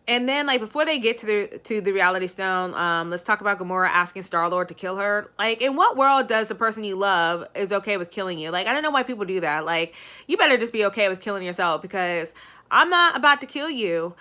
And then, like, before they get to the reality stone, let's talk about Gamora asking Star-Lord to kill her. Like, in what world does the person you love is okay with killing you? Like, I don't know why people do that. Like, you better just be okay with killing yourself, because I'm not about to kill you.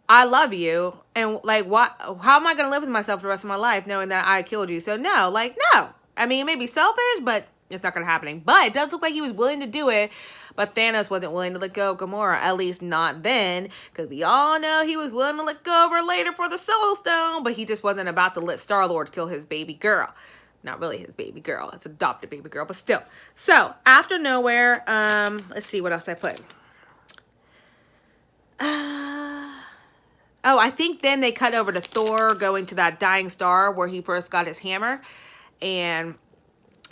I love you, and like, what? How am I gonna live with myself the rest of my life knowing that I killed you? So no, like, no. I mean, it may be selfish, but it's not gonna happen. But it does look like he was willing to do it, but Thanos wasn't willing to let go of Gamora, at least not then, because we all know he was willing to let go of her later for the Soul Stone, but he just wasn't about to let Star-Lord kill his baby girl. Not really his baby girl, it's adopted baby girl, but still. So after Nowhere, let's see what else I put. Oh, I think then they cut over to Thor going to that dying star where he first got his hammer. And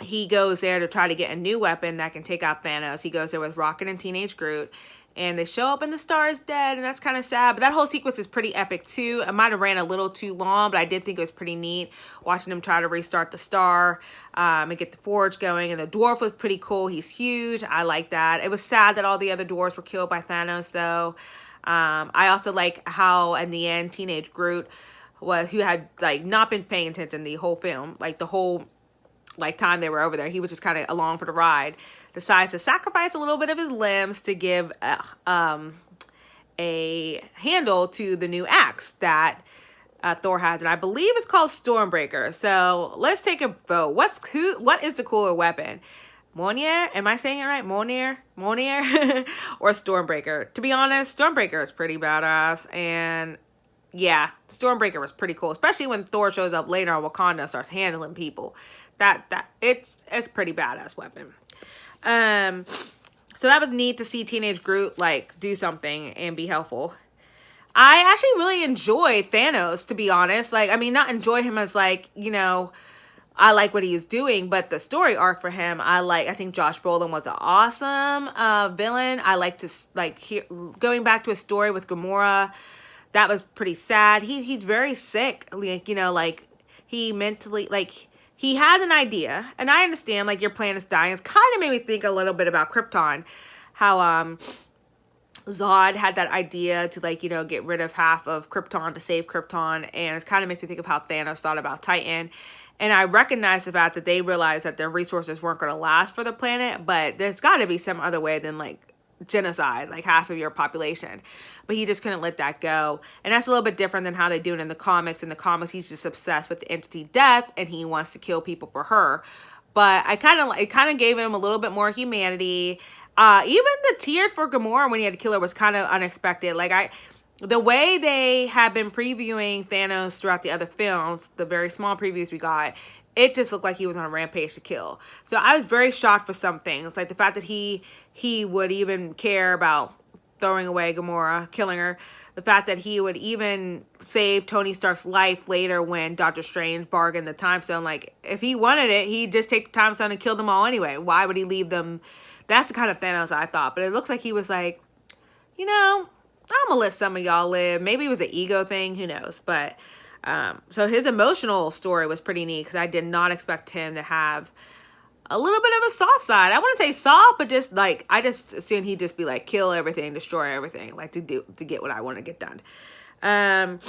he goes there to try to get a new weapon that can take out Thanos. He goes there with Rocket and Teenage Groot. And they show up and the star is dead. And that's kind of sad. But that whole sequence is pretty epic too. It might have ran a little too long, but I did think it was pretty neat. Watching him try to restart the star and get the forge going. And the dwarf was pretty cool. He's huge. I like that. It was sad that all the other dwarves were killed by Thanos though. I also like how in the end Teenage Groot who had like not been paying attention the whole film, like the whole like time they were over there, he was just kind of along for the ride, decides to sacrifice a little bit of his limbs to give a handle to the new axe that Thor has, and I believe it's called Stormbreaker. So let's take a vote. What is the cooler weapon? Mjolnir? Am I saying it right? Mjolnir? Or Stormbreaker? To be honest, Stormbreaker is pretty badass. And yeah, Stormbreaker was pretty cool. Especially when Thor shows up later on Wakanda and starts handling people. It's pretty badass weapon. So that was neat to see Teenage Groot like do something and be helpful. I actually really enjoy Thanos, to be honest. Like, I mean, not enjoy him as like, you know, I like what he was doing, but the story arc for him, I think Josh Brolin was an awesome villain. I like to going back to his story with Gamora. That was pretty sad. He's very sick. Like, you know, like he mentally, like he has an idea, and I understand like your planet's dying. It's kind of made me think a little bit about Krypton, how Zod had that idea to like, you know, get rid of half of Krypton to save Krypton, and it kind of makes me think of how Thanos thought about Titan. And I recognize the fact that they realized that their resources weren't going to last for the planet, but there's got to be some other way than like genocide, like half of your population. But he just couldn't let that go. And that's a little bit different than how they do it in the comics. In the comics, he's just obsessed with the entity Death, and he wants to kill people for her. But it kind of gave him a little bit more humanity. Even the tears for Gamora when he had to kill her was kind of unexpected. Like the way they have been previewing Thanos throughout the other films, the very small previews we got, it just looked like he was on a rampage to kill. So I was very shocked for some things, like the fact that he would even care about throwing away Gamora, killing her. The fact that he would even save Tony Stark's life later when Doctor Strange bargained the time stone. Like, if he wanted it, he'd just take the time stone and kill them all anyway. Why would he leave them? That's the kind of Thanos I thought. But it looks like he was like, you know, I'm gonna let some of y'all live. Maybe it was an ego thing, who knows. But so his emotional story was pretty neat, because I did not expect him to have a little bit of a soft side. I wouldn't say soft, but just like, I just assumed he'd just be like, kill everything, destroy everything, like to get what I want to get done. The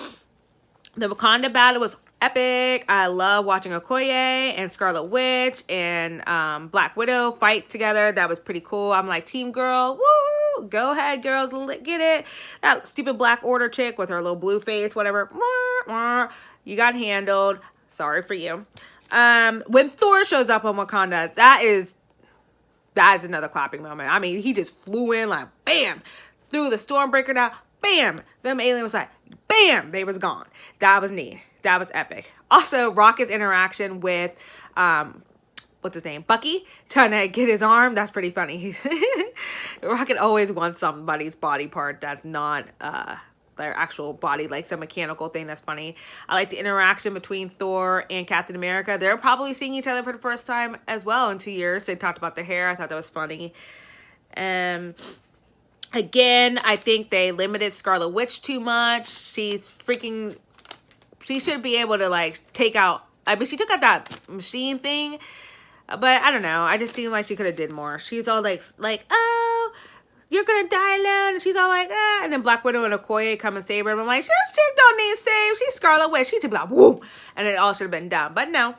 Wakanda battle was epic. I love watching Okoye and Scarlet Witch and Black Widow fight together. That was pretty cool. I'm like, team girl, woo! Go ahead, girls, get it. That stupid Black Order chick with her little blue face, whatever. You got handled. Sorry for you. When Thor shows up on Wakanda, that is another clapping moment. I mean, he just flew in like, bam, threw the Stormbreaker down, bam. Them alien was like, bam, they was gone. That was neat. That was epic. Also, Rocket's interaction with, what's his name? Bucky, trying to get his arm. That's pretty funny. Rocket always wants somebody's body part that's not, their actual body, like some mechanical thing. That's funny. I like the interaction between Thor and Captain America. They're probably seeing each other for the first time as well in 2 years. They talked about their hair. I thought that was funny. Again, I think they limited Scarlet Witch too much. She should be able to like take out, I mean, she took out that machine thing, but I don't know. I just seem like she could have did more. She's all like, oh, you're gonna die alone. And she's all like, ah. And then Black Widow and Okoye come and save her. And I'm like, this chick don't need saved. She's Scarlet Witch. She should be like, whoop. And it all should have been done. But no.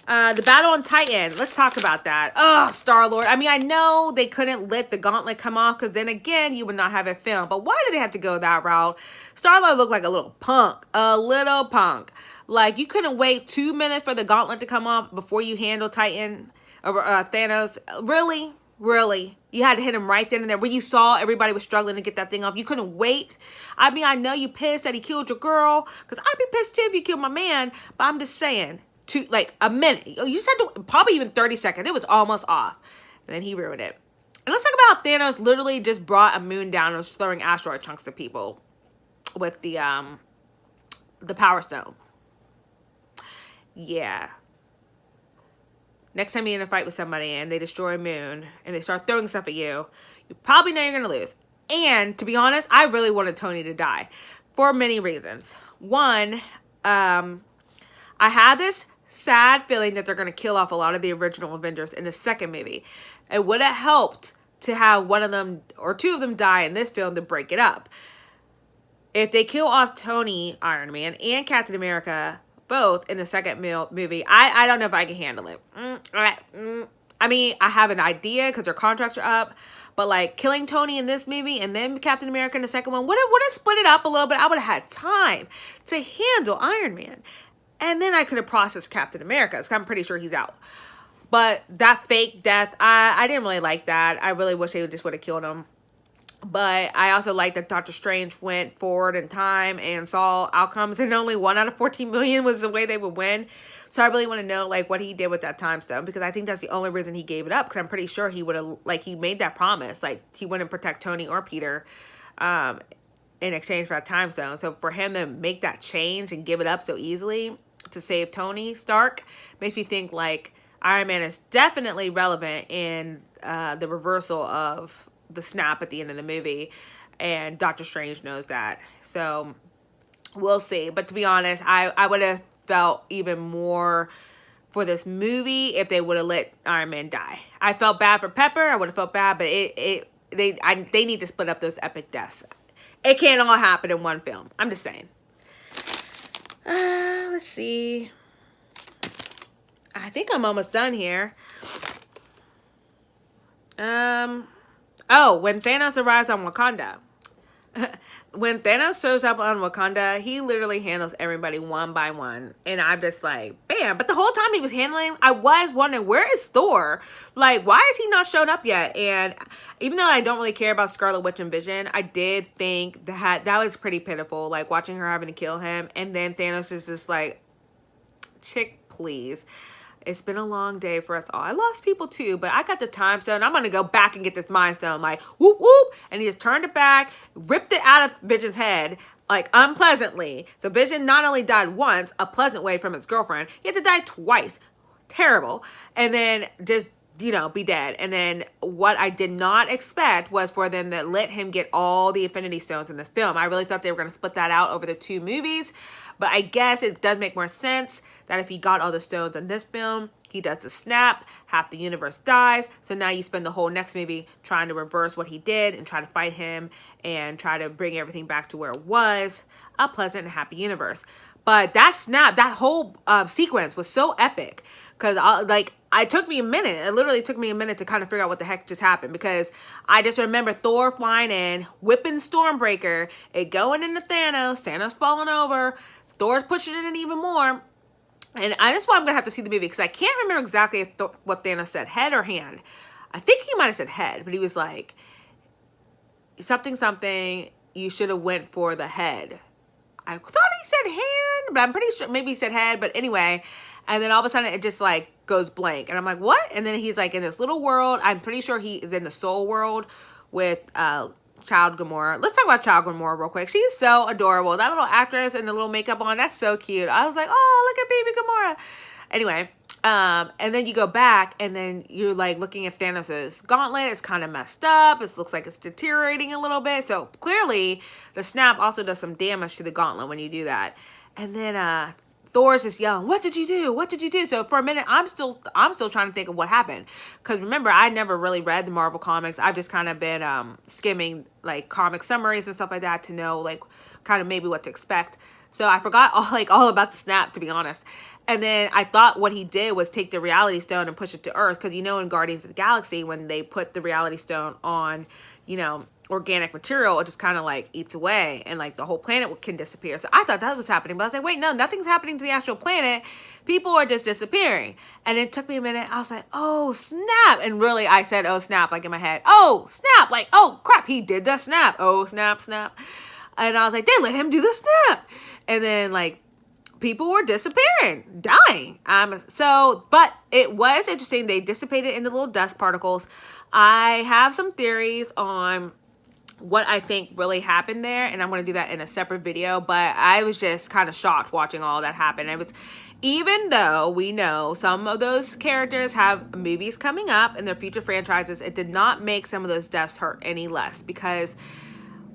The battle on Titan. Let's talk about that. Ugh, Star-Lord. I mean, I know they couldn't let the gauntlet come off because then again, you would not have it filmed. But why do they have to go that route? Star-Lord looked like a little punk. A little punk. Like, you couldn't wait 2 minutes for the gauntlet to come off before you handle Titan or Thanos. Really? Really? You had to hit him right then and there. Where you saw everybody was struggling to get that thing off. You couldn't wait. I mean, I know you pissed that he killed your girl. Because I'd be pissed too if you killed my man. But I'm just saying. Like a minute. You just had to, probably even 30 seconds. It was almost off. And then he ruined it. And let's talk about Thanos literally just brought a moon down and was throwing asteroid chunks at people with the Power Stone. Yeah. Next time you're in a fight with somebody and they destroy a moon and they start throwing stuff at you, you probably know you're going to lose. And to be honest, I really wanted Tony to die for many reasons. One, I had this sad feeling that they're going to kill off a lot of the original Avengers in the second movie. It would have helped to have one of them or two of them die in this film to break it up. If they kill off Tony, Iron Man, and Captain America, both in the second movie, I don't know if I can handle it. I mean, I have an idea because their contracts are up. But like killing Tony in this movie and then Captain America in the second one would have split it up a little bit. I would have had time to handle Iron Man. And then I could have processed Captain America. So I'm pretty sure he's out. But that fake death, I didn't really like that. I really wish they just would have killed him. But I also like that Doctor Strange went forward in time and saw outcomes. And only 1 out of 14 million was the way they would win. So I really want to know like what he did with that time stone. Because I think that's the only reason he gave it up. Because I'm pretty sure he would have, like, he made that promise. Like, he wouldn't protect Tony or Peter. In exchange for that time stone. So for him to make that change and give it up so easily to save Tony Stark makes me think like Iron Man is definitely relevant in the reversal of the snap at the end of the movie, and Doctor Strange knows that. So we'll see. But to be honest, I would have felt even more for this movie if they would have let Iron Man die. I felt bad for Pepper. I would have felt bad, but they need to split up those epic deaths. It can't all happen in one film. I'm just saying. Let's see. I think I'm almost done here. Oh, when Thanos arrives on Wakanda. When Thanos shows up on Wakanda, he literally handles everybody one by one. And I'm just like, bam. But the whole time he was handling, I was wondering, where is Thor? Like, why is he not shown up yet? And even though I don't really care about Scarlet Witch and Vision, I did think that was pretty pitiful. Like, watching her having to kill him. And then Thanos is just like, chick, please. It's been a long day for us all. I lost people too, but I got the time stone. I'm going to go back and get this mind stone. Like, whoop, whoop. And he just turned it back, ripped it out of Vision's head, like, unpleasantly. So Vision not only died once, a pleasant way from his girlfriend, he had to die twice. Terrible. And then just, you know, be dead. And then what I did not expect was for them to let him get all the Infinity Stones in this film. I really thought they were going to split that out over the 2 movies. But I guess it does make more sense that if he got all the stones in this film, he does the snap, half the universe dies. So now you spend the whole next movie trying to reverse what he did and try to fight him and try to bring everything back to where it was, a pleasant and happy universe. But that snap, that whole sequence was so epic because it took me a minute. It literally took me a minute to kind of figure out what the heck just happened because I just remember Thor flying in, whipping Stormbreaker, it going into Thanos falling over, Thor's pushing it in even more. And that's why I'm going to have to see the movie because I can't remember exactly what Thanos said, head or hand. I think he might have said head, but he was like, something, you should have went for the head. I thought he said hand, but I'm pretty sure maybe he said head, but anyway. And then all of a sudden it just like goes blank. And I'm like, what? And then he's like in this little world. I'm pretty sure he is in the soul world with Child Gamora. Let's talk about Child Gamora real quick. She's so adorable. That little actress and the little makeup on, that's so cute. I was like, oh, look at baby Gamora. Anyway, and then you go back and then you're like looking at Thanos's gauntlet. It's kind of messed up. It looks like it's deteriorating a little bit. So clearly the snap also does some damage to the gauntlet when you do that. And then Thor's just yelling, "What did you do? What did you do?" So for a minute, I'm still trying to think of what happened, because remember, I never really read the Marvel comics. I've just kind of been skimming like comic summaries and stuff like that to know like kind of maybe what to expect. So I forgot all about the snap, to be honest. And then I thought what he did was take the reality stone and push it to Earth, because in Guardians of the Galaxy, when they put the reality stone on, organic material, it just kind of like eats away and like the whole planet can disappear. So I thought that was happening, but I was like, wait, no, nothing's happening to the actual planet. People are just disappearing. And it took me a minute. I was like, oh, snap. And really, I said, oh, snap, like in my head. Oh, snap. Like, oh, crap, he did the snap. Oh, snap, snap. And I was like, they let him do the snap. And then like people were disappearing, dying. But it was interesting. They dissipated into little dust particles. I have some theories on what I think really happened there, and I'm going to do that in a separate video, but I was just kind of shocked watching all that happen. Even though we know some of those characters have movies coming up in their future franchises, it did not make some of those deaths hurt any less, because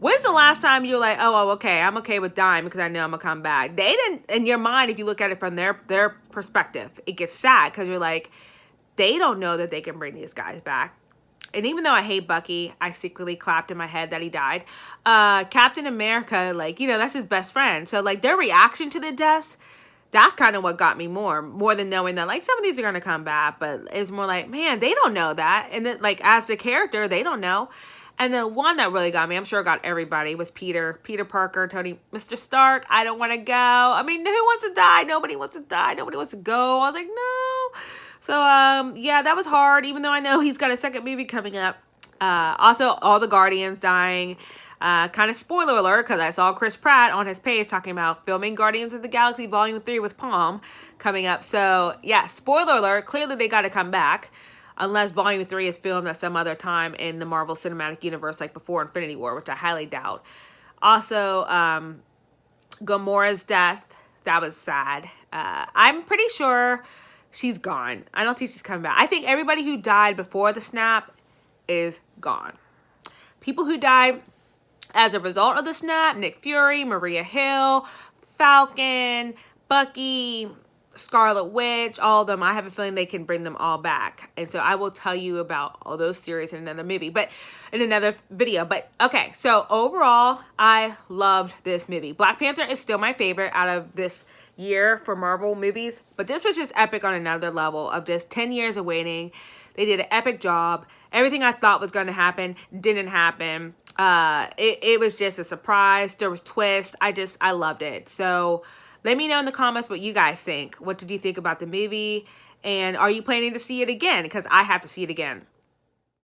when's the last time you're like, oh, okay, I'm okay with dying because I know I'm going to come back? They didn't, in your mind, if you look at it from their perspective, it gets sad, because you're like, they don't know that they can bring these guys back. And even though I hate Bucky, I secretly clapped in my head that he died. Captain America, like, that's his best friend. So, like, their reaction to the deaths, that's kind of what got me more than knowing that, like, some of these are going to come back. But it's more like, man, they don't know that. And then, like, as the character, they don't know. And the one that really got me, I'm sure got everybody, was Peter Parker, Tony, Mr. Stark. I don't want to go. I mean, who wants to die? Nobody wants to die. Nobody wants to go. I was like, no. So, yeah, that was hard, even though I know he's got a second movie coming up. Also, all the Guardians dying. Kind of spoiler alert, because I saw Chris Pratt on his page talking about filming Guardians of the Galaxy Volume 3 with Palm coming up. So, yeah, spoiler alert, clearly they got to come back, unless Volume 3 is filmed at some other time in the Marvel Cinematic Universe, like before Infinity War, which I highly doubt. Also, Gamora's death, that was sad. I'm pretty sure she's gone. I don't think she's coming back. I think everybody who died before the snap is gone. People who died as a result of the snap: Nick Fury, Maria Hill, Falcon, Bucky, Scarlet Witch, all of them. I have a feeling they can bring them all back. And so I will tell you about all those theories in another video. But okay, so overall, I loved this movie. Black Panther is still my favorite out of this year for Marvel movies, but this was just epic on another level of just 10 years of waiting. They did an epic job. Everything I thought was going to happen didn't happen. It was just a surprise. There was twists. I loved it. So let me know in the comments what you guys think. What did you think about the movie? And are you planning to see it again? Because I have to see it again.